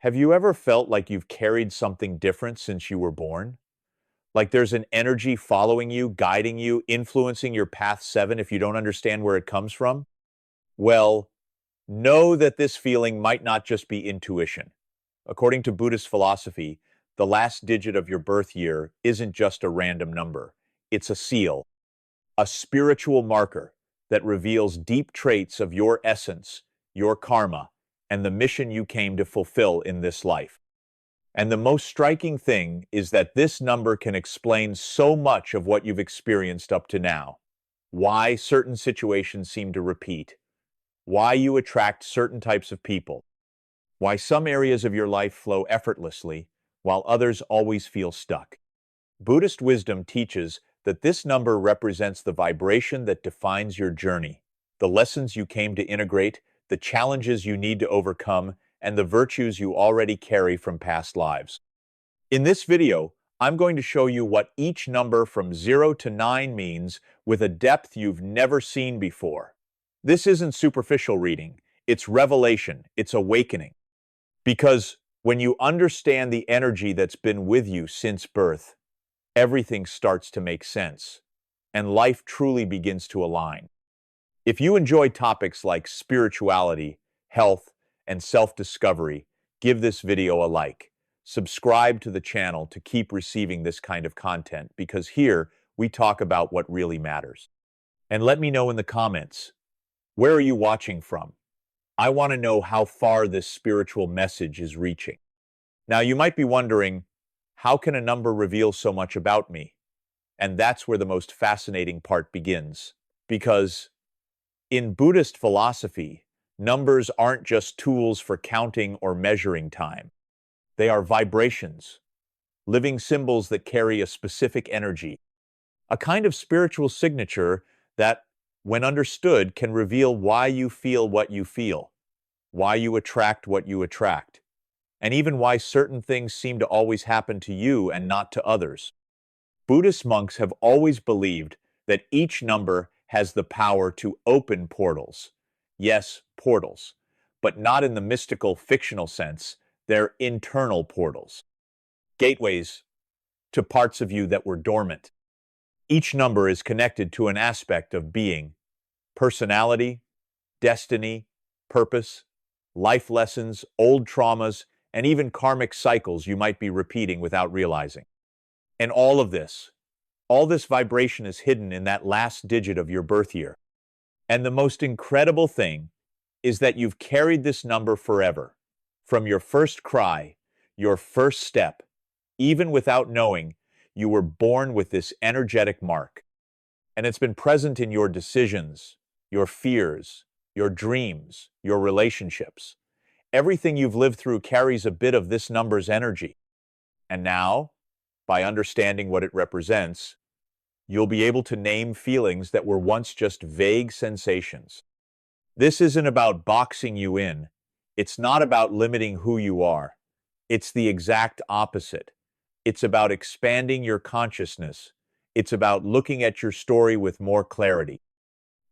Have you ever felt like you've carried something different since you were born? Like there's an energy following you, guiding you, influencing your path 7 if you don't understand where it comes from? Well, know that this feeling might not just be intuition. According to Buddhist philosophy, the last digit of your birth year isn't just a random number. It's a seal, a spiritual marker that reveals deep traits of your essence, your karma, and the mission you came to fulfill in this life. And the most striking thing is that this number can explain so much of what you've experienced up to now. Why certain situations seem to repeat, why you attract certain types of people, why some areas of your life flow effortlessly, while others always feel stuck. Buddhist wisdom teaches that this number represents the vibration that defines your journey, the lessons you came to integrate, the challenges you need to overcome, and the virtues you already carry from past lives. In this video, I'm going to show you what each number from 0 to 9 means with a depth you've never seen before. This isn't superficial reading, it's revelation, it's awakening. Because when you understand the energy that's been with you since birth, everything starts to make sense, and life truly begins to align. If you enjoy topics like spirituality, health, and self-discovery, give this video a like. Subscribe to the channel to keep receiving this kind of content, because here we talk about what really matters. And let me know in the comments, where are you watching from? I want to know how far this spiritual message is reaching. Now, you might be wondering, how can a number reveal so much about me? And that's where the most fascinating part begins. Because in Buddhist philosophy, numbers aren't just tools for counting or measuring time. They are vibrations, living symbols that carry a specific energy, a kind of spiritual signature that, when understood, can reveal why you feel what you feel, why you attract what you attract, and even why certain things seem to always happen to you and not to others. Buddhist monks have always believed that each number has the power to open portals. Yes, portals, but not in the mystical, fictional sense. They're internal portals, gateways to parts of you that were dormant. Each number is connected to an aspect of being, personality, destiny, purpose, life lessons, old traumas, and even karmic cycles you might be repeating without realizing. And all this vibration is hidden in that last digit of your birth year. And the most incredible thing is that you've carried this number forever. From your first cry, your first step, even without knowing, you were born with this energetic mark. And it's been present in your decisions, your fears, your dreams, your relationships. Everything you've lived through carries a bit of this number's energy. And now, by understanding what it represents, you'll be able to name feelings that were once just vague sensations. This isn't about boxing you in. It's not about limiting who you are. It's the exact opposite. It's about expanding your consciousness. It's about looking at your story with more clarity.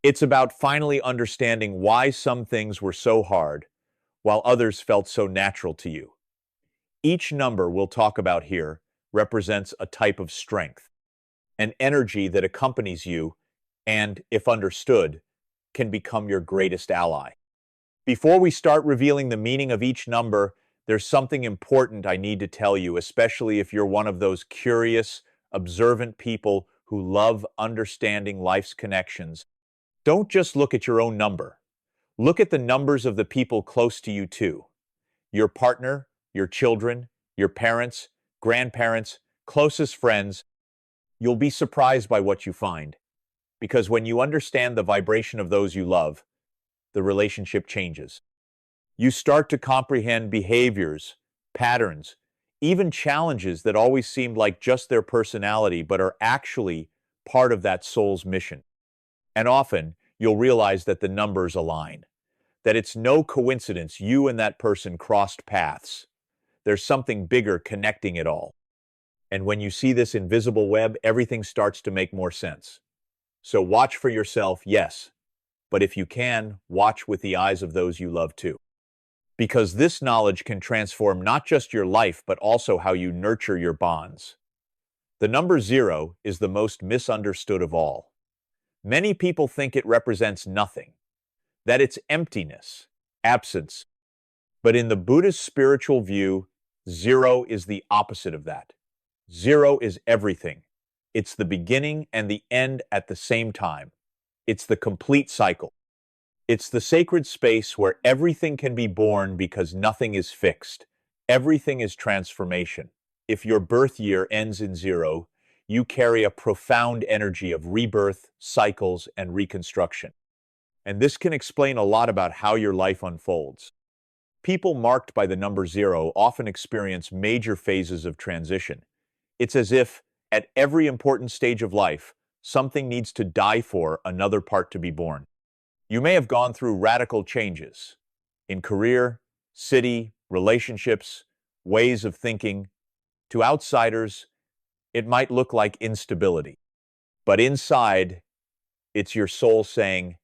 It's about finally understanding why some things were so hard, while others felt so natural to you. Each number we'll talk about here represents a type of strength, an energy that accompanies you and, if understood, can become your greatest ally. Before we start revealing the meaning of each number, there's something important I need to tell you, especially if you're one of those curious, observant people who love understanding life's connections. Don't just look at your own number. Look at the numbers of the people close to you too. Your partner, your children, your parents, grandparents, closest friends. You'll be surprised by what you find. Because when you understand the vibration of those you love, the relationship changes. You start to comprehend behaviors, patterns, even challenges that always seemed like just their personality but are actually part of that soul's mission. And often, you'll realize that the numbers align, that it's no coincidence you and that person crossed paths. There's something bigger connecting it all. And when you see this invisible web, everything starts to make more sense. So watch for yourself, yes, but if you can, watch with the eyes of those you love too. because this knowledge can transform not just your life, but also how you nurture your bonds. The number 0 is the most misunderstood of all. Many people think it represents nothing, that it's emptiness, absence. But in the Buddhist spiritual view, 0 is the opposite of that. 0 is everything. It's the beginning and the end at the same time. It's the complete cycle. It's the sacred space where everything can be born because nothing is fixed. Everything is transformation. If your birth year ends in 0, you carry a profound energy of rebirth, cycles, and reconstruction. And this can explain a lot about how your life unfolds. People marked by the number 0 often experience major phases of transition. It's as if, at every important stage of life, something needs to die for another part to be born. You may have gone through radical changes in career, city, relationships, ways of thinking. To outsiders, it might look like instability. But inside, it's your soul saying,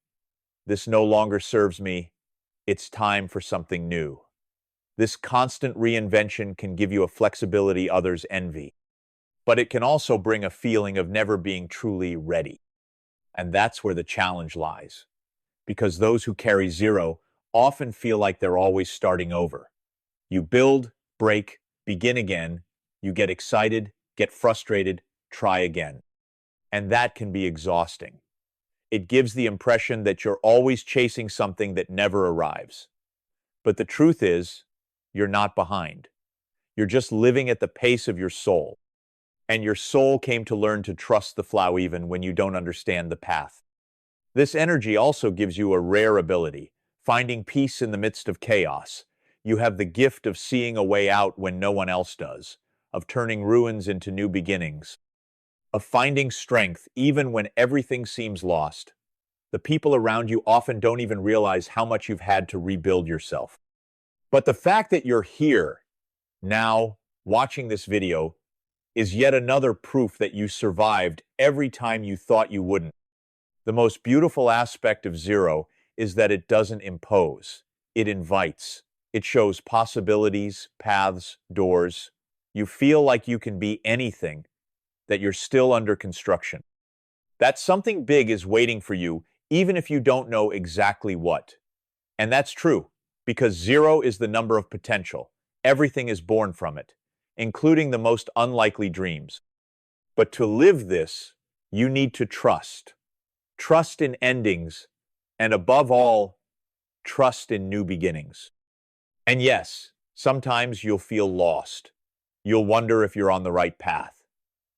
"This no longer serves me. It's time for something new." This constant reinvention can give you a flexibility others envy, but it can also bring a feeling of never being truly ready. And that's where the challenge lies, because those who carry 0 often feel like they're always starting over. You build, break, begin again, you get excited, get frustrated, try again. And that can be exhausting. It gives the impression that you're always chasing something that never arrives. But the truth is, you're not behind. You're just living at the pace of your soul. And your soul came to learn to trust the flow even when you don't understand the path. This energy also gives you a rare ability, finding peace in the midst of chaos. You have the gift of seeing a way out when no one else does, of turning ruins into new beginnings, of finding strength even when everything seems lost. The people around you often don't even realize how much you've had to rebuild yourself. But the fact that you're here, now, watching this video, is yet another proof that you survived every time you thought you wouldn't. The most beautiful aspect of 0 is that it doesn't impose. It invites. It shows possibilities, paths, doors. You feel like you can be anything, that you're still under construction. That something big is waiting for you, even if you don't know exactly what. And that's true, because 0 is the number of potential. Everything is born from it, including the most unlikely dreams. But to live this, you need to trust. Trust in endings, and above all, trust in new beginnings. And yes, sometimes you'll feel lost. You'll wonder if you're on the right path.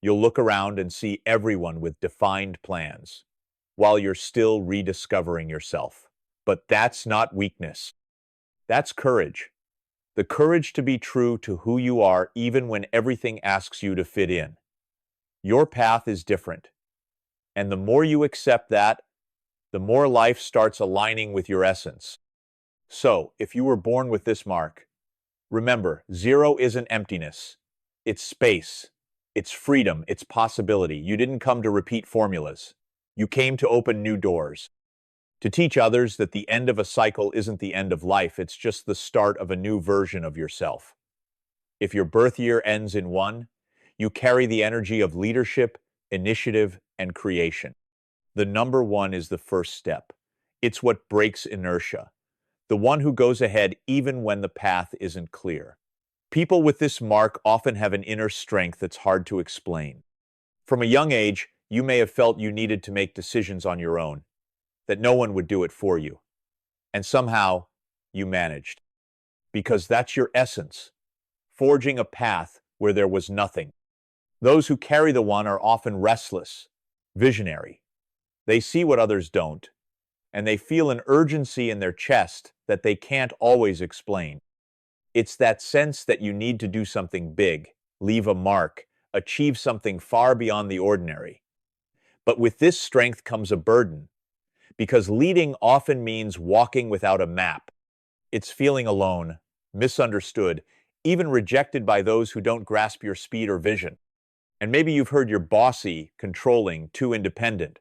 You'll look around and see everyone with defined plans, while you're still rediscovering yourself. But that's not weakness. That's courage. The courage to be true to who you are even when everything asks you to fit in. Your path is different. And the more you accept that, the more life starts aligning with your essence. So, if you were born with this mark, remember, 0 isn't emptiness. It's space. It's freedom. It's possibility. You didn't come to repeat formulas. You came to open new doors. To teach others that the end of a cycle isn't the end of life, it's just the start of a new version of yourself. If your birth year ends in 1, you carry the energy of leadership, initiative, and creation. The number 1 is the first step. It's what breaks inertia, the one who goes ahead even when the path isn't clear. People with this mark often have an inner strength that's hard to explain. From a young age, you may have felt you needed to make decisions on your own, that no one would do it for you. And somehow, you managed. Because that's your essence, forging a path where there was nothing. Those who carry the 1 are often restless, visionary. They see what others don't, and they feel an urgency in their chest that they can't always explain. It's that sense that you need to do something big, leave a mark, achieve something far beyond the ordinary. But with this strength comes a burden, because leading often means walking without a map. It's feeling alone, misunderstood, even rejected by those who don't grasp your speed or vision. And maybe you've heard you're bossy, controlling, too independent.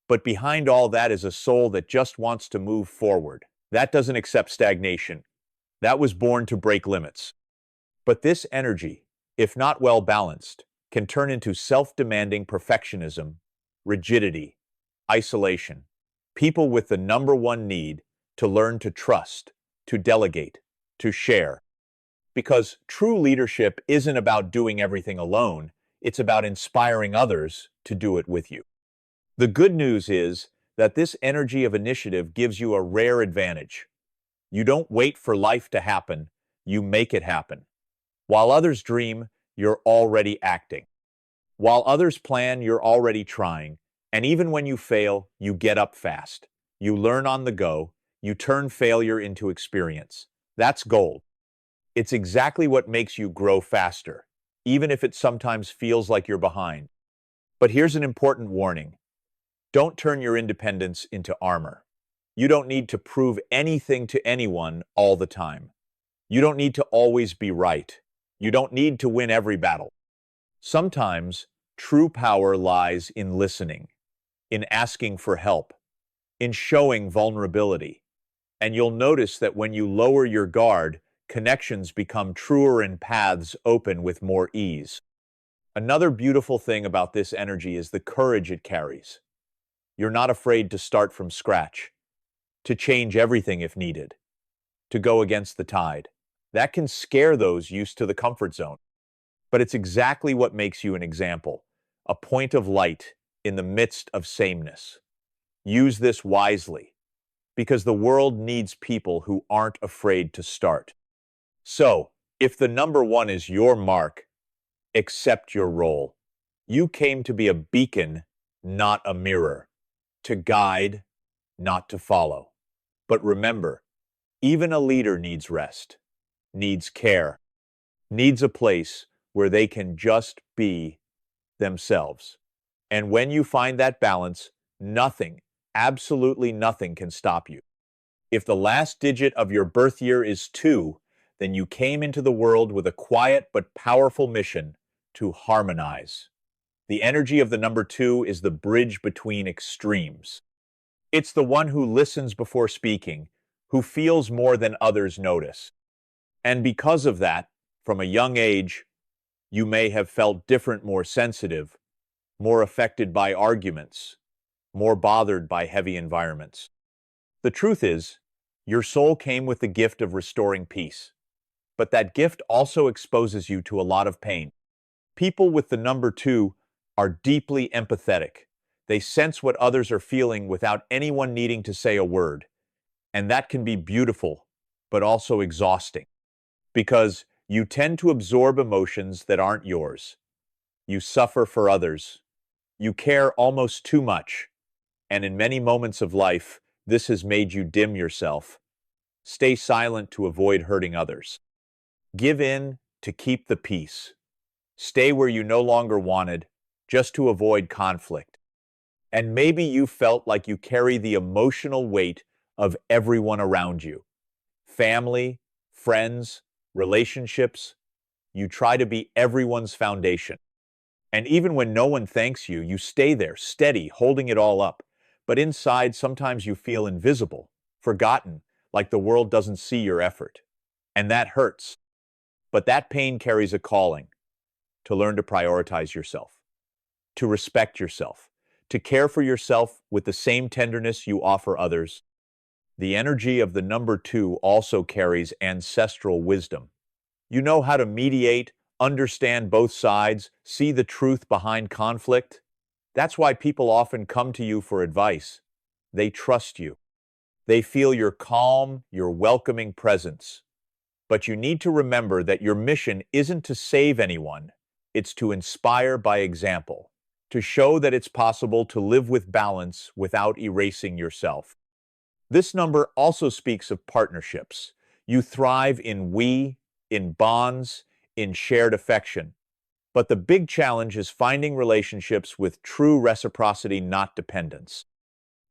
But behind all that is a soul that just wants to move forward. That doesn't accept stagnation. That was born to break limits. But this energy, if not well balanced, can turn into self-demanding perfectionism, rigidity, isolation. People with the number one need to learn to trust, to delegate, to share. Because true leadership isn't about doing everything alone, it's about inspiring others to do it with you. The good news is that this energy of initiative gives you a rare advantage. You don't wait for life to happen, you make it happen. While others dream, you're already acting. While others plan, you're already trying. And even when you fail, you get up fast. You learn on the go. You turn failure into experience. That's gold. It's exactly what makes you grow faster, even if it sometimes feels like you're behind. But here's an important warning. Don't turn your independence into armor. You don't need to prove anything to anyone all the time. You don't need to always be right. You don't need to win every battle. Sometimes, true power lies in listening, in asking for help, in showing vulnerability. And you'll notice that when you lower your guard, connections become truer and paths open with more ease. Another beautiful thing about this energy is the courage it carries. You're not afraid to start from scratch, to change everything if needed, to go against the tide. That can scare those used to the comfort zone. But it's exactly what makes you an example, a point of light in the midst of sameness. Use this wisely, because the world needs people who aren't afraid to start. So, if the number one is your mark, accept your role. You came to be a beacon, not a mirror, to guide, not to follow. But remember, even a leader needs rest, needs care, needs a place where they can just be themselves. And when you find that balance, nothing, absolutely nothing can stop you. If the last digit of your birth year is 2, then you came into the world with a quiet but powerful mission to harmonize. The energy of the number 2 is the bridge between extremes. It's the one who listens before speaking, who feels more than others notice. And because of that, from a young age, you may have felt different, more sensitive, more affected by arguments, more bothered by heavy environments. The truth is, your soul came with the gift of restoring peace. But that gift also exposes you to a lot of pain. People with the number 2 are deeply empathetic. They sense what others are feeling without anyone needing to say a word. And that can be beautiful, but also exhausting. Because you tend to absorb emotions that aren't yours. You suffer for others. You care almost too much. And in many moments of life, this has made you dim yourself. Stay silent to avoid hurting others. Give in to keep the peace. Stay where you no longer wanted, just to avoid conflict. And maybe you felt like you carry the emotional weight of everyone around you. Family, friends, relationships. You try to be everyone's foundation. And even when no one thanks you, you stay there, steady, holding it all up. But inside, sometimes you feel invisible, forgotten, like the world doesn't see your effort. And that hurts. But that pain carries a calling to learn to prioritize yourself, to respect yourself, to care for yourself with the same tenderness you offer others. The energy of the number 2 also carries ancestral wisdom. You know how to mediate, understand both sides, see the truth behind conflict. That's why people often come to you for advice. They trust you. They feel your calm, your welcoming presence. But you need to remember that your mission isn't to save anyone. It's to inspire by example, to show that it's possible to live with balance without erasing yourself. This number also speaks of partnerships. You thrive in we, in bonds, in shared affection. But the big challenge is finding relationships with true reciprocity, not dependence.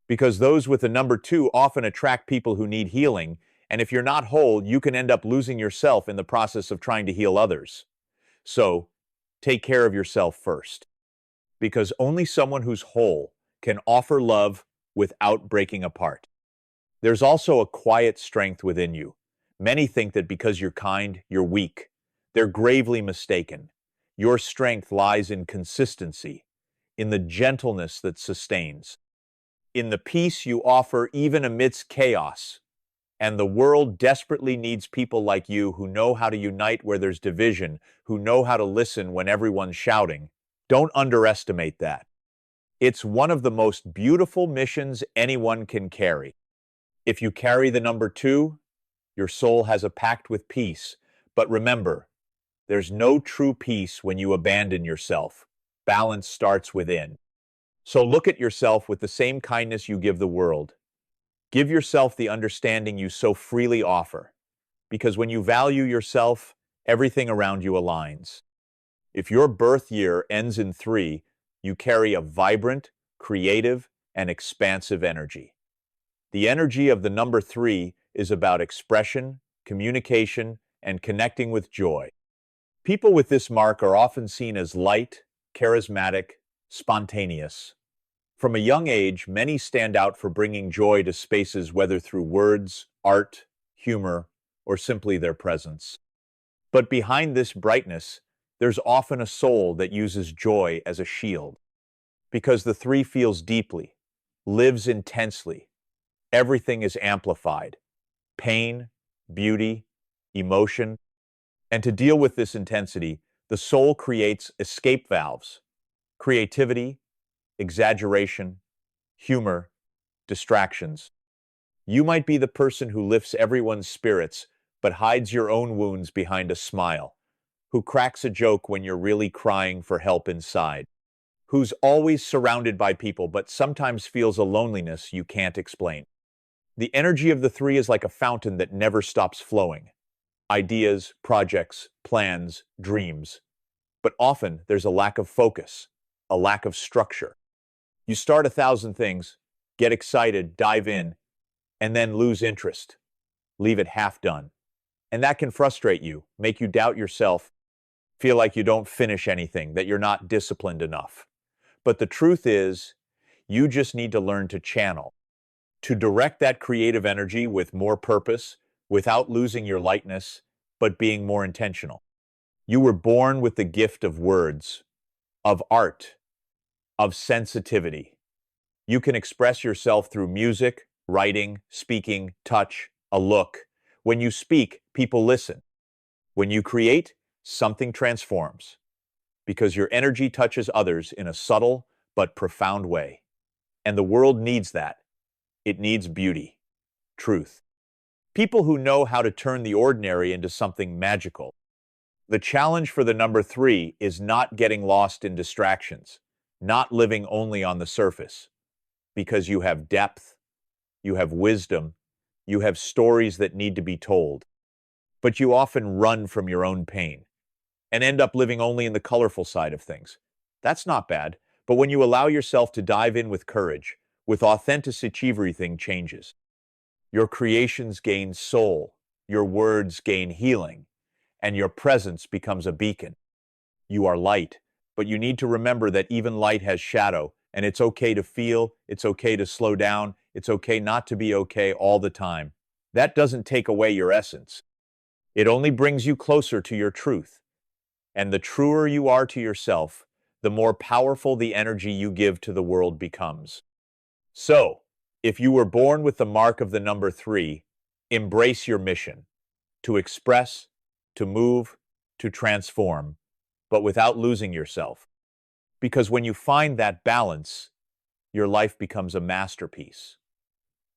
Because those with the number 2 often attract people who need healing, and if you're not whole, you can end up losing yourself in the process of trying to heal others. So, take care of yourself first. Because only someone who's whole can offer love without breaking apart. There's also a quiet strength within you, Many think that because you're kind, you're weak. They're gravely mistaken. Your strength lies in consistency, in the gentleness that sustains, in the peace you offer even amidst chaos. And the world desperately needs people like you who know how to unite where there's division, who know how to listen when everyone's shouting. Don't underestimate that. It's one of the most beautiful missions anyone can carry. If you carry the number 2, your soul has a pact with peace. But remember, there's no true peace when you abandon yourself. Balance starts within. So look at yourself with the same kindness you give the world. Give yourself the understanding you so freely offer. Because when you value yourself, everything around you aligns. If your birth year ends in 3, you carry a vibrant, creative, and expansive energy. The energy of the number 3 is about expression, communication, and connecting with joy. People with this mark are often seen as light, charismatic, spontaneous. From a young age, many stand out for bringing joy to spaces, whether through words, art, humor, or simply their presence. But behind this brightness, there's often a soul that uses joy as a shield. Because the 3 feels deeply, lives intensely, everything is amplified. Pain, beauty, emotion. And to deal with this intensity, the soul creates escape valves: creativity, exaggeration, humor, distractions. You might be the person who lifts everyone's spirits, but hides your own wounds behind a smile, who cracks a joke when you're really crying for help inside, who's always surrounded by people but sometimes feels a loneliness you can't explain. The energy of the 3 is like a fountain that never stops flowing. Ideas, projects, plans, dreams. But often there's a lack of focus, a lack of structure. You start 1,000 things, get excited, dive in, and then lose interest. Leave it half done. And that can frustrate you, make you doubt yourself, feel like you don't finish anything, that you're not disciplined enough. But the truth is, you just need to learn to channel, to direct that creative energy with more purpose, without losing your lightness, but being more intentional. You were born with the gift of words, of art, of sensitivity. You can express yourself through music, writing, speaking, touch, a look. When you speak, people listen. When you create, something transforms. Because your energy touches others in a subtle but profound way. And the world needs that. It needs beauty, truth. People who know how to turn the ordinary into something magical. The challenge for the number 3 is not getting lost in distractions, not living only on the surface. Because you have depth, you have wisdom, you have stories that need to be told. But you often run from your own pain and end up living only in the colorful side of things. That's not bad, but when you allow yourself to dive in with courage, with authenticity, everything changes. Your creations gain soul, your words gain healing, and your presence becomes a beacon. You are light, but you need to remember that even light has shadow, and it's okay to feel, it's okay to slow down, it's okay not to be okay all the time. That doesn't take away your essence. It only brings you closer to your truth. And the truer you are to yourself, the more powerful the energy you give to the world becomes. So, if you were born with the mark of the number 3, embrace your mission: to express, to move, to transform, but without losing yourself. Because when you find that balance, your life becomes a masterpiece.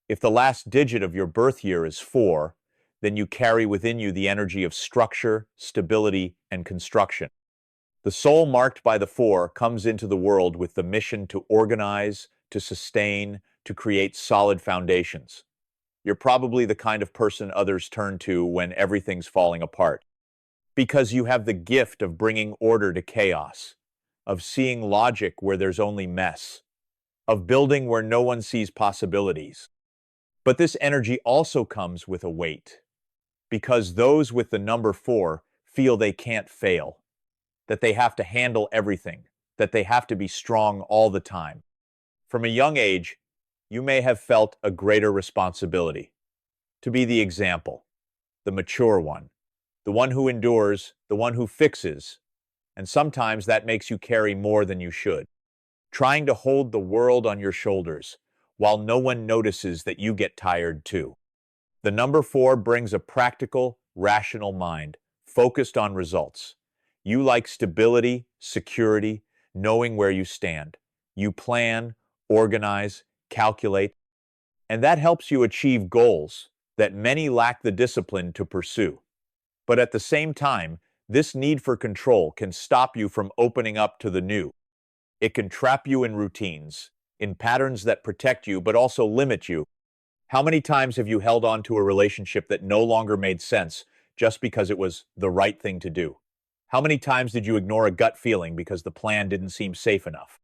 If the last digit of your birth year is 4, then you carry within you the energy of structure, stability, and construction. The soul marked by the 4 comes into the world with the mission to organize, to sustain, to create solid foundations. You're probably the kind of person others turn to when everything's falling apart. Because you have the gift of bringing order to chaos, of seeing logic where there's only mess, of building where no one sees possibilities. But this energy also comes with a weight, because those with the number 4 feel they can't fail, that they have to handle everything, that they have to be strong all the time. From a young age, you may have felt a greater responsibility, to be the example, the mature one, the one who endures, the one who fixes, and sometimes that makes you carry more than you should, trying to hold the world on your shoulders while no one notices that you get tired too. The number 4 brings a practical, rational mind, focused on results. You like stability, security, knowing where you stand. You plan, organize, calculate, and that helps you achieve goals that many lack the discipline to pursue. But at the same time, this need for control can stop you from opening up to the new. It can trap you in routines, in patterns that protect you but also limit you. How many times have you held on to a relationship that no longer made sense just because it was the right thing to do? How many times did you ignore a gut feeling because the plan didn't seem safe enough?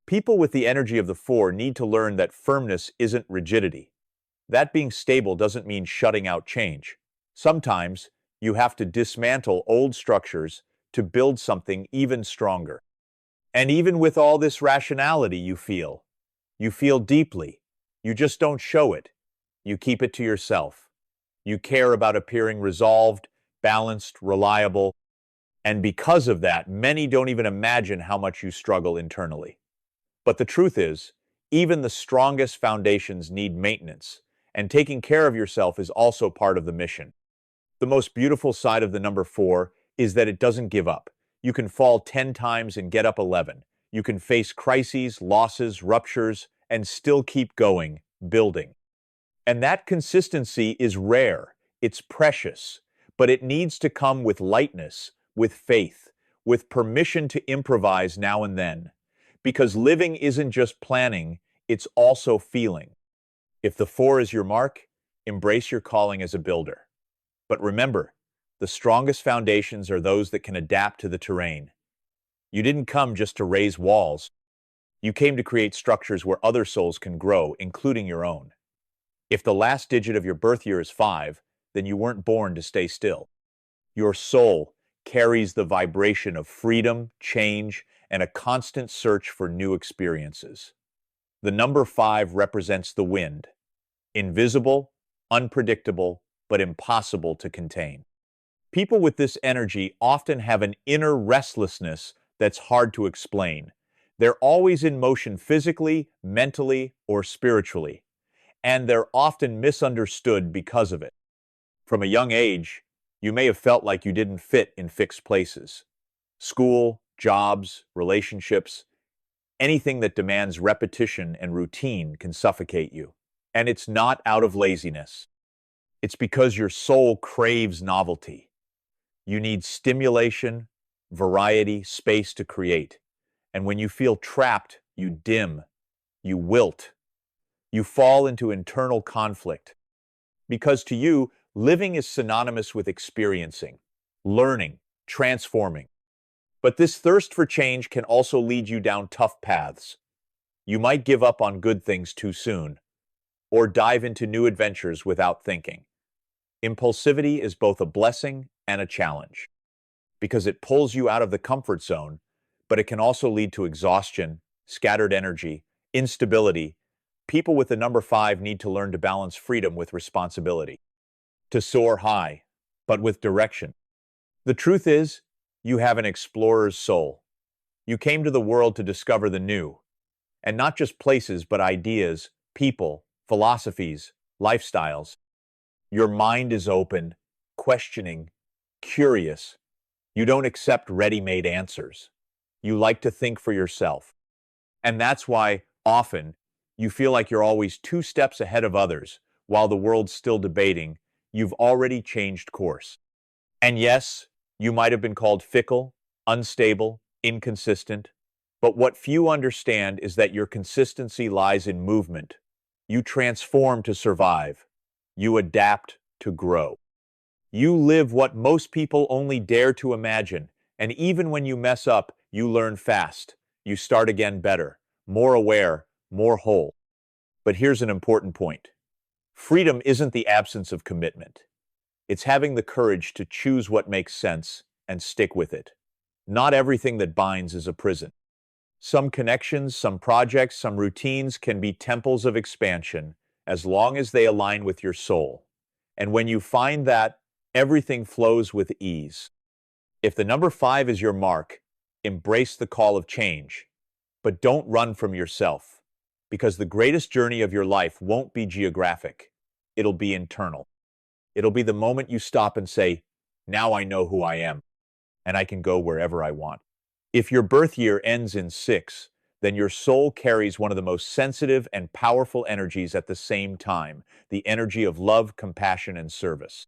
People with the energy of the 4 need to learn that firmness isn't rigidity. That being stable doesn't mean shutting out change. Sometimes you have to dismantle old structures to build something even stronger. And even with all this rationality you feel deeply. You just don't show it. You keep it to yourself. You care about appearing resolved, balanced, reliable, and because of that, many don't even imagine how much you struggle internally. But the truth is, even the strongest foundations need maintenance, and taking care of yourself is also part of the mission. The most beautiful side of the number 4 is that it doesn't give up. You can fall 10 times and get up 11. You can face crises, losses, ruptures, and still keep going, building. And that consistency is rare, it's precious, but it needs to come with lightness, with faith, with permission to improvise now and then. Because living isn't just planning, it's also feeling. If the 4 is your mark, embrace your calling as a builder. But remember, the strongest foundations are those that can adapt to the terrain. You didn't come just to raise walls. You came to create structures where other souls can grow, including your own. If the last digit of your birth year is 5, then you weren't born to stay still. Your soul carries the vibration of freedom, change, and a constant search for new experiences. The number 5 represents the wind, invisible, unpredictable, but impossible to contain. People with this energy often have an inner restlessness that's hard to explain. They're always in motion physically, mentally, or spiritually, and they're often misunderstood because of it. From a young age, you may have felt like you didn't fit in fixed places. School, jobs, relationships, anything that demands repetition and routine can suffocate you. And it's not out of laziness. It's because your soul craves novelty. You need stimulation, variety, space to create. And when you feel trapped, you dim, you wilt, you fall into internal conflict. Because to you, living is synonymous with experiencing, learning, transforming. But this thirst for change can also lead you down tough paths. You might give up on good things too soon, or dive into new adventures without thinking. Impulsivity is both a blessing and a challenge, because it pulls you out of the comfort zone, but it can also lead to exhaustion, scattered energy, instability. People with the number 5 need to learn to balance freedom with responsibility, to soar high, but with direction. The truth is, you have an explorer's soul. You came to the world to discover the new, and not just places, but ideas, people, philosophies, lifestyles. Your mind is open, questioning, curious. You don't accept ready-made answers. You like to think for yourself. And that's why, often, you feel like you're always 2 steps ahead of others, while the world's still debating. You've already changed course. And yes, you might have been called fickle, unstable, inconsistent, but what few understand is that your consistency lies in movement. You transform to survive. You adapt to grow. You live what most people only dare to imagine, and even when you mess up, you learn fast. You start again better, more aware, more whole. But here's an important point. Freedom isn't the absence of commitment. It's having the courage to choose what makes sense and stick with it. Not everything that binds is a prison. Some connections, some projects, some routines can be temples of expansion as long as they align with your soul. And when you find that, Everything flows with ease. If the number 5 is your mark, embrace the call of change. But don't run from yourself, because the greatest journey of your life won't be geographic. It'll be internal. It'll be the moment you stop and say, now I know who I am, and I can go wherever I want. If your birth year ends in 6, then your soul carries one of the most sensitive and powerful energies at the same time, the energy of love, compassion, and service.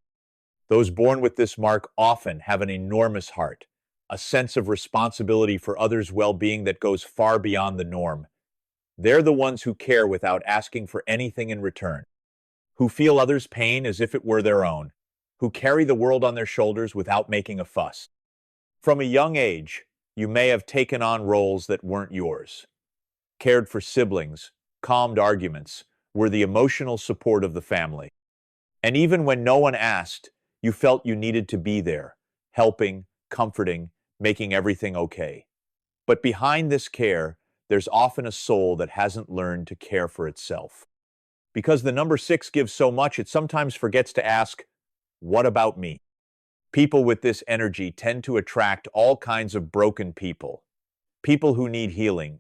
Those born with this mark often have an enormous heart, a sense of responsibility for others' well-being that goes far beyond the norm. They're the ones who care without asking for anything in return, who feel others' pain as if it were their own, who carry the world on their shoulders without making a fuss. From a young age, you may have taken on roles that weren't yours. Cared for siblings, calmed arguments, were the emotional support of the family. And even when no one asked, you felt you needed to be there, helping, comforting, making everything okay. But behind this care, there's often a soul that hasn't learned to care for itself. Because the number 6 gives so much, it sometimes forgets to ask, what about me? People with this energy tend to attract all kinds of broken people. People who need healing,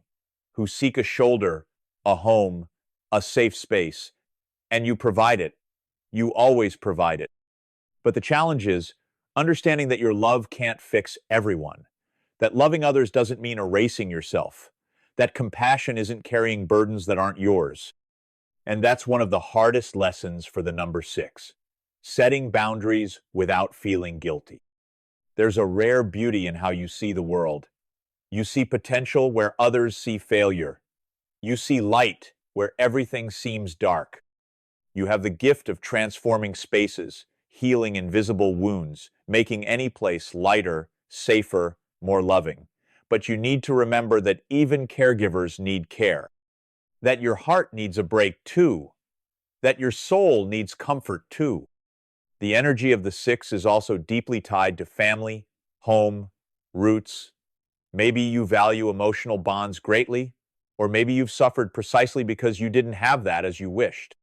who seek a shoulder, a home, a safe space. And you provide it. You always provide it. But the challenge is understanding that your love can't fix everyone, that loving others doesn't mean erasing yourself, that compassion isn't carrying burdens that aren't yours. And that's one of the hardest lessons for the number 6, setting boundaries without feeling guilty. There's a rare beauty in how you see the world. You see potential where others see failure. You see light where everything seems dark. You have the gift of transforming spaces, healing invisible wounds, making any place lighter, safer, more loving. But you need to remember that even caregivers need care, that your heart needs a break too, that your soul needs comfort too. The energy of the 6 is also deeply tied to family, home, roots. Maybe you value emotional bonds greatly, or maybe you've suffered precisely because you didn't have that as you wished.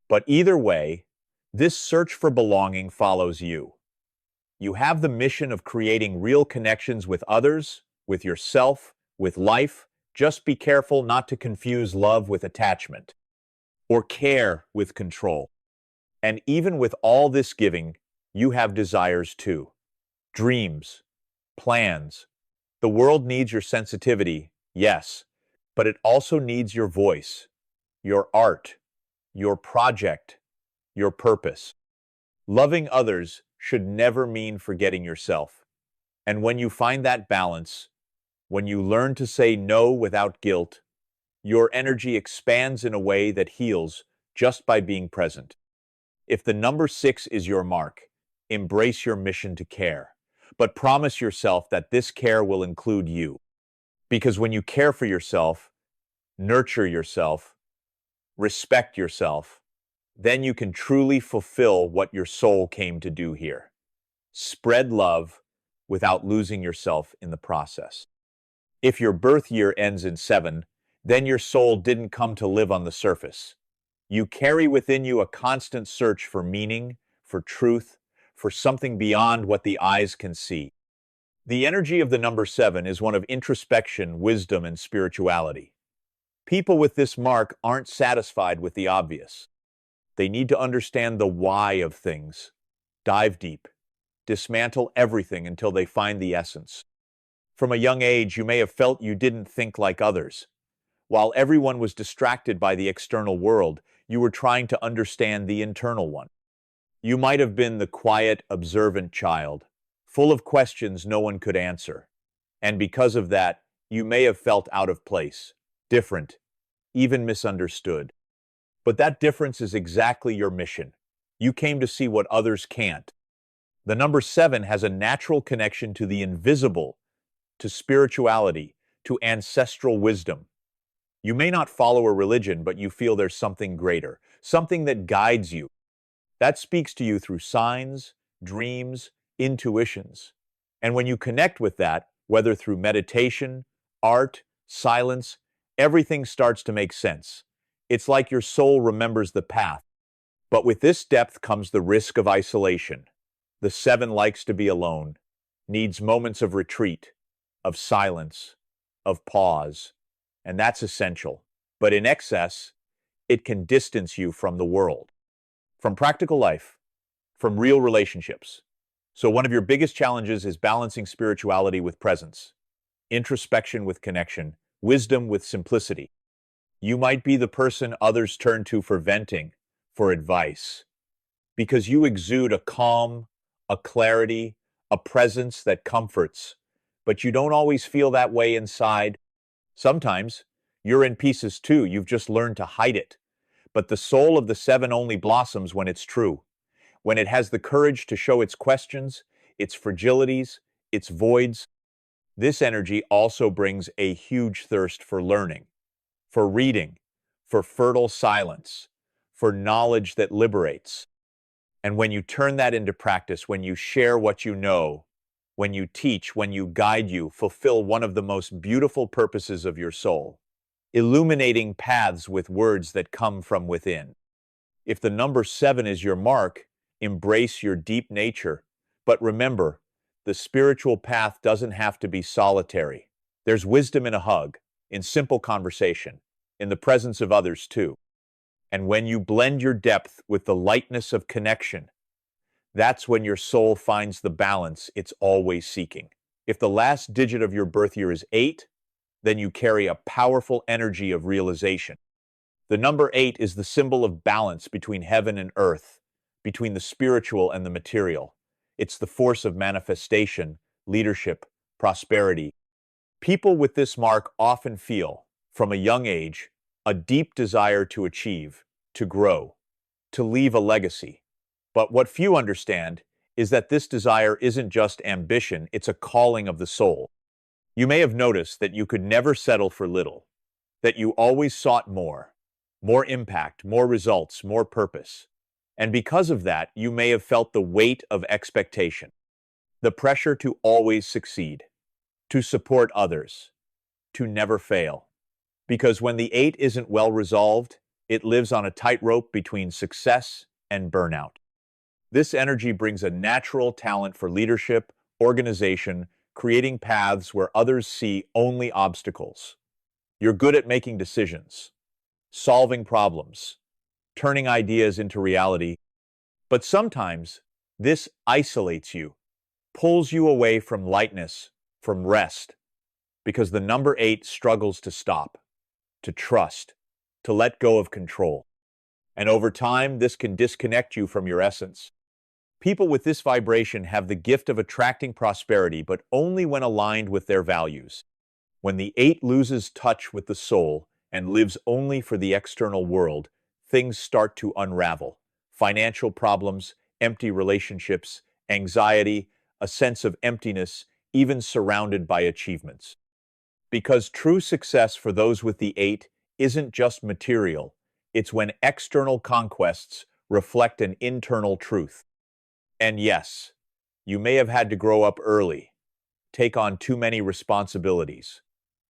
But either way, this search for belonging follows you. You have the mission of creating real connections with others, with yourself, with life. Just be careful not to confuse love with attachment, or care with control. And even with all this giving, you have desires too. Dreams, plans. The world needs your sensitivity, yes, but it also needs your voice, your art, your project, your purpose. Loving others should never mean forgetting yourself. And when you find that balance, when you learn to say no without guilt, your energy expands in a way that heals just by being present. If the number 6 is your mark, embrace your mission to care. But promise yourself that this care will include you. Because when you care for yourself, nurture yourself, respect yourself, then you can truly fulfill what your soul came to do here. Spread love without losing yourself in the process. If your birth year ends in 7, then your soul didn't come to live on the surface. You carry within you a constant search for meaning, for truth, for something beyond what the eyes can see. The energy of the number 7 is one of introspection, wisdom, and spirituality. People with this mark aren't satisfied with the obvious. They need to understand the why of things, dive deep, dismantle everything until they find the essence. From a young age, you may have felt you didn't think like others. While everyone was distracted by the external world, you were trying to understand the internal one. You might have been the quiet, observant child, full of questions no one could answer. And because of that, you may have felt out of place, different, even misunderstood. But that difference is exactly your mission. You came to see what others can't. The number 7 has a natural connection to the invisible, to spirituality, to ancestral wisdom. You may not follow a religion, but you feel there's something greater, something that guides you. That speaks to you through signs, dreams, intuitions. And when you connect with that, whether through meditation, art, silence, everything starts to make sense. It's like your soul remembers the path. But with this depth comes the risk of isolation. The 7 likes to be alone, needs moments of retreat, of silence, of pause, and that's essential. But in excess, it can distance you from the world, from practical life, from real relationships. So one of your biggest challenges is balancing spirituality with presence, introspection with connection, wisdom with simplicity. You might be the person others turn to for venting, for advice, because you exude a calm, a clarity, a presence that comforts, but you don't always feel that way inside. Sometimes you're in pieces too, you've just learned to hide it. But the soul of the 7 only blossoms when it's true, when it has the courage to show its questions, its fragilities, its voids. This energy also brings a huge thirst for learning, for reading, for fertile silence, for knowledge that liberates. And when you turn that into practice, when you share what you know, when you teach, when you guide, you fulfill one of the most beautiful purposes of your soul, illuminating paths with words that come from within. If the number 7 is your mark, embrace your deep nature. But remember, the spiritual path doesn't have to be solitary. There's wisdom in a hug, in simple conversation, in the presence of others too. And when you blend your depth with the lightness of connection, that's when your soul finds the balance it's always seeking. If the last digit of your birth year is 8, then you carry a powerful energy of realization. The number 8 is the symbol of balance between heaven and earth, between the spiritual and the material. It's the force of manifestation, leadership, prosperity. People with this mark often feel, from a young age, a deep desire to achieve, to grow, to leave a legacy. But what few understand is that this desire isn't just ambition, it's a calling of the soul. You may have noticed that you could never settle for little, that you always sought more impact, more results, more purpose. And because of that, you may have felt the weight of expectation, the pressure to always succeed, to support others, to never fail. Because when the 8 isn't well resolved, it lives on a tightrope between success and burnout. This energy brings a natural talent for leadership, organization, creating paths where others see only obstacles. You're good at making decisions, solving problems, turning ideas into reality. But sometimes this isolates you, pulls you away from lightness, from rest, because the number 8 struggles to stop, to trust, to let go of control. And over time, this can disconnect you from your essence. People with this vibration have the gift of attracting prosperity, but only when aligned with their values. When the 8 loses touch with the soul and lives only for the external world, things start to unravel. Financial problems, empty relationships, anxiety, a sense of emptiness, even surrounded by achievements. Because true success for those with the 8 isn't just material, it's when external conquests reflect an internal truth. And yes, you may have had to grow up early, take on too many responsibilities,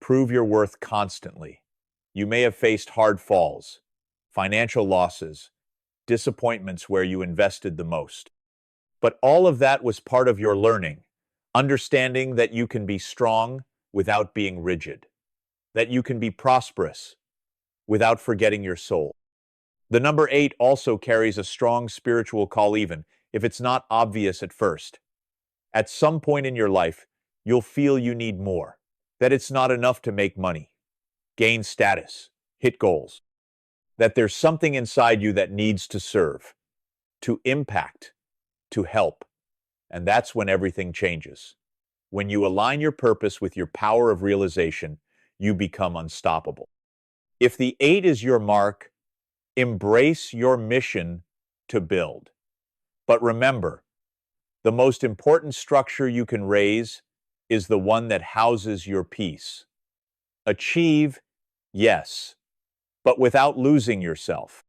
prove your worth constantly. You may have faced hard falls, financial losses, disappointments where you invested the most. But all of that was part of your learning, understanding that you can be strong without being rigid, that you can be prosperous without forgetting your soul. The number 8 also carries a strong spiritual call, even if it's not obvious at first. At some point in your life, you'll feel you need more, that it's not enough to make money, gain status, hit goals, that there's something inside you that needs to serve, to impact, to help. And that's when everything changes. When you align your purpose with your power of realization, you become unstoppable. If the 8 is your mark, embrace your mission to build. But remember, the most important structure you can raise is the one that houses your peace. Achieve, yes, but without losing yourself.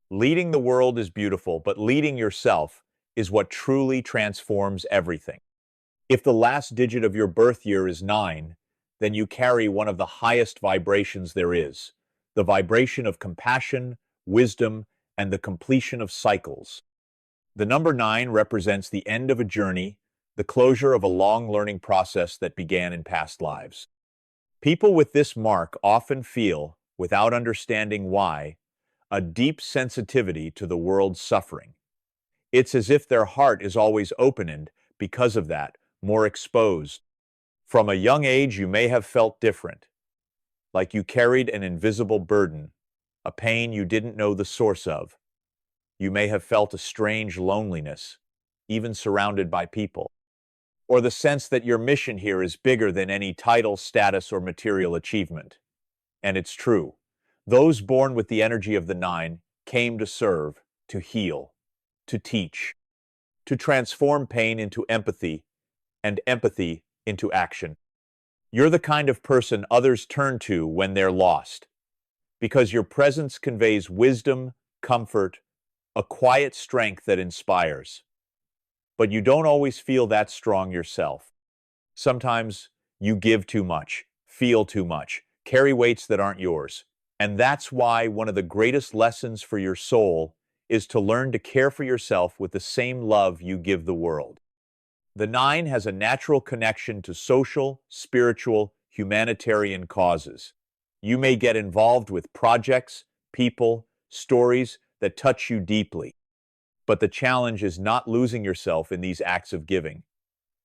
Leading the world is beautiful, but leading yourself is what truly transforms everything. If the last digit of your birth year is 9, then you carry one of the highest vibrations there is, the vibration of compassion, wisdom, and the completion of cycles. The number 9 represents the end of a journey, the closure of a long learning process that began in past lives. People with this mark often feel, without understanding why, a deep sensitivity to the world's suffering. It's as if their heart is always open and, because of that, more exposed. From a young age, you may have felt different, like you carried an invisible burden, a pain you didn't know the source of. You may have felt a strange loneliness, even surrounded by people, or the sense that your mission here is bigger than any title, status, or material achievement. And it's true. Those born with the energy of the 9 came to serve, to heal, to teach, to transform pain into empathy, and empathy into action. You're the kind of person others turn to when they're lost, because your presence conveys wisdom, comfort, a quiet strength that inspires. But you don't always feel that strong yourself. Sometimes you give too much, feel too much, carry weights that aren't yours. And that's why one of the greatest lessons for your soul is to learn to care for yourself with the same love you give the world. The 9 has a natural connection to social, spiritual, humanitarian causes. You may get involved with projects, people, stories that touch you deeply. But the challenge is not losing yourself in these acts of giving,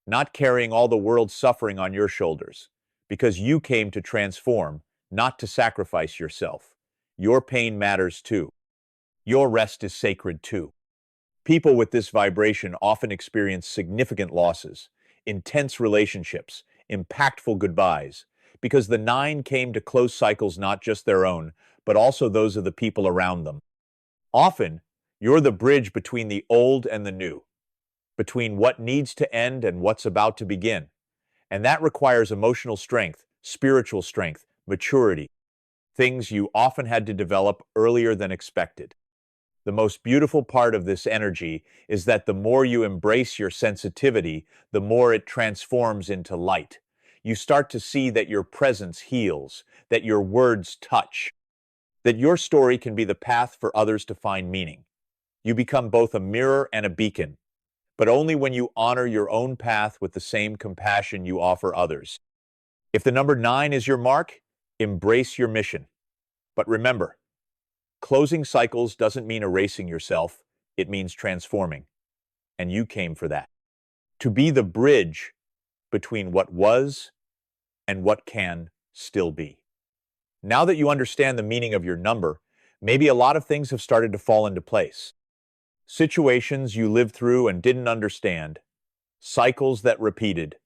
not carrying all the world's suffering on your shoulders, because you came to transform, not to sacrifice yourself. Your pain matters too. Your rest is sacred too. People with this vibration often experience significant losses, intense relationships, impactful goodbyes, because the 9 came to close cycles not just their own, but also those of the people around them. Often, you're the bridge between the old and the new, between what needs to end and what's about to begin. And that requires emotional strength, spiritual strength, maturity, things you often had to develop earlier than expected. The most beautiful part of this energy is that the more you embrace your sensitivity, the more it transforms into light. You start to see that your presence heals, that your words touch, that your story can be the path for others to find meaning. You become both a mirror and a beacon, but only when you honor your own path with the same compassion you offer others. If the number 9 is your mark, embrace your mission. But remember, closing cycles doesn't mean erasing yourself, it means transforming. And you came for that. To be the bridge between what was and what can still be. Now that you understand the meaning of your number, maybe a lot of things have started to fall into place. Situations you lived through and didn't understand, cycles that repeated,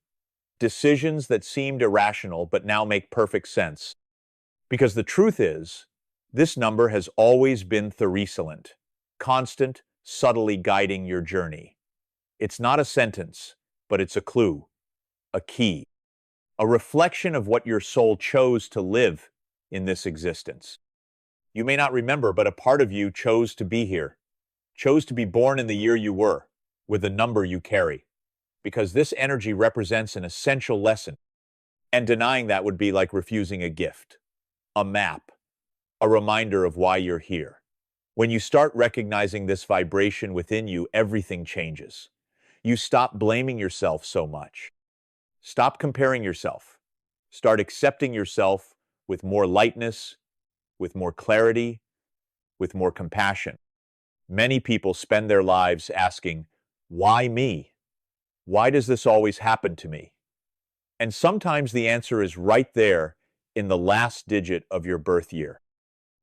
decisions that seemed irrational but now make perfect sense. Because the truth is, this number has always been Therisolent, constant, subtly guiding your journey. It's not a sentence, but it's a clue, a key, a reflection of what your soul chose to live in this existence. You may not remember, but a part of you chose to be here, chose to be born in the year you were, with the number you carry, because this energy represents an essential lesson, and denying that would be like refusing a gift, a map, a reminder of why you're here. When you start recognizing this vibration within you, everything changes. You stop blaming yourself so much. Stop comparing yourself. Start accepting yourself with more lightness, with more clarity, with more compassion. Many people spend their lives asking, why me? Why does this always happen to me? And sometimes the answer is right there in the last digit of your birth year.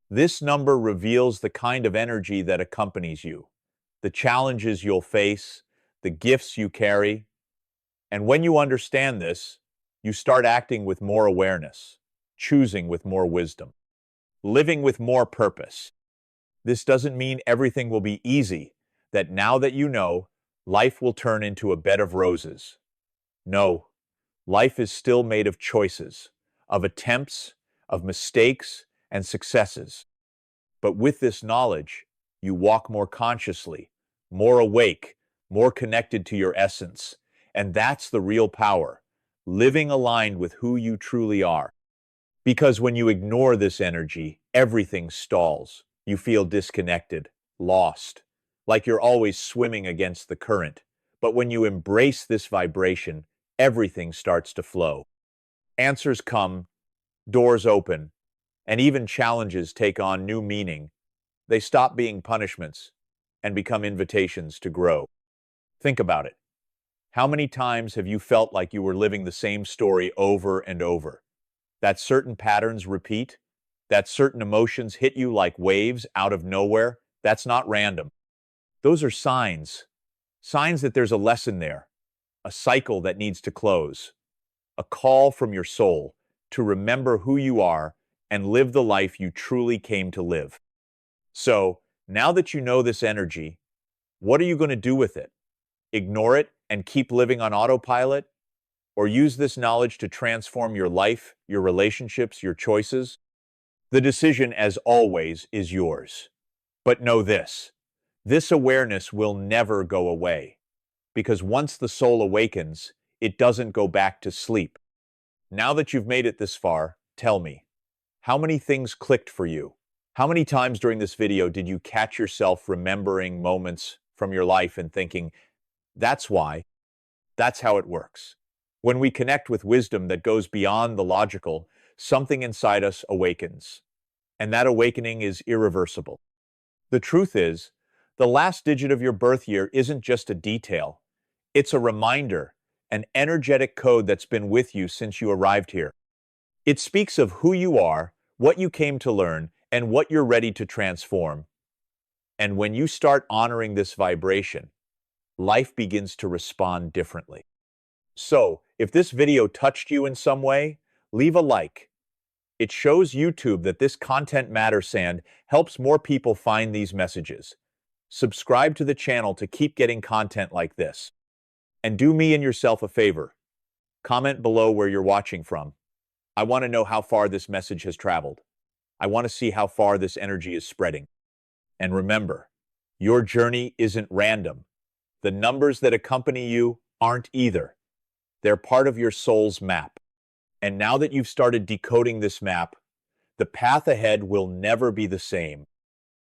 This number reveals the kind of energy that accompanies you, the challenges you'll face, the gifts you carry. And when you understand this, you start acting with more awareness, choosing with more wisdom, living with more purpose. This doesn't mean everything will be easy, that now that you know, life will turn into a bed of roses. No, life is still made of choices, of attempts, of mistakes, and successes. But with this knowledge, you walk more consciously, more awake, more connected to your essence. And that's the real power, living aligned with who you truly are. Because when you ignore this energy, everything stalls. You feel disconnected, lost, like you're always swimming against the current. But when you embrace this vibration, everything starts to flow. Answers come, doors open, and even challenges take on new meaning. They stop being punishments and become invitations to grow. Think about it. How many times have you felt like you were living the same story over and over? That certain patterns repeat? That certain emotions hit you like waves out of nowhere? That's not random. Those are signs. Signs that there's a lesson there, a cycle that needs to close, a call from your soul to remember who you are and live the life you truly came to live. So, now that you know this energy, what are you going to do with it? Ignore it and keep living on autopilot? Or use this knowledge to transform your life, your relationships, your choices? The decision, as always, is yours. But know this awareness will never go away, because once the soul awakens, it doesn't go back to sleep. Now that you've made it this far, tell me, how many things clicked for you? How many times during this video did you catch yourself remembering moments from your life and thinking, that's why, that's how it works? When we connect with wisdom that goes beyond the logical, something inside us awakens. And that awakening is irreversible. The truth is, the last digit of your birth year isn't just a detail. It's a reminder, an energetic code that's been with you since you arrived here. It speaks of who you are, what you came to learn, and what you're ready to transform. And when you start honoring this vibration, life begins to respond differently. So, if this video touched you in some way, leave a like. It shows YouTube that this content matters and helps more people find these messages. Subscribe to the channel to keep getting content like this. And do me and yourself a favor. Comment below where you're watching from. I want to know how far this message has traveled. I want to see how far this energy is spreading. And remember, your journey isn't random. The numbers that accompany you aren't either. They're part of your soul's map. And now that you've started decoding this map, the path ahead will never be the same.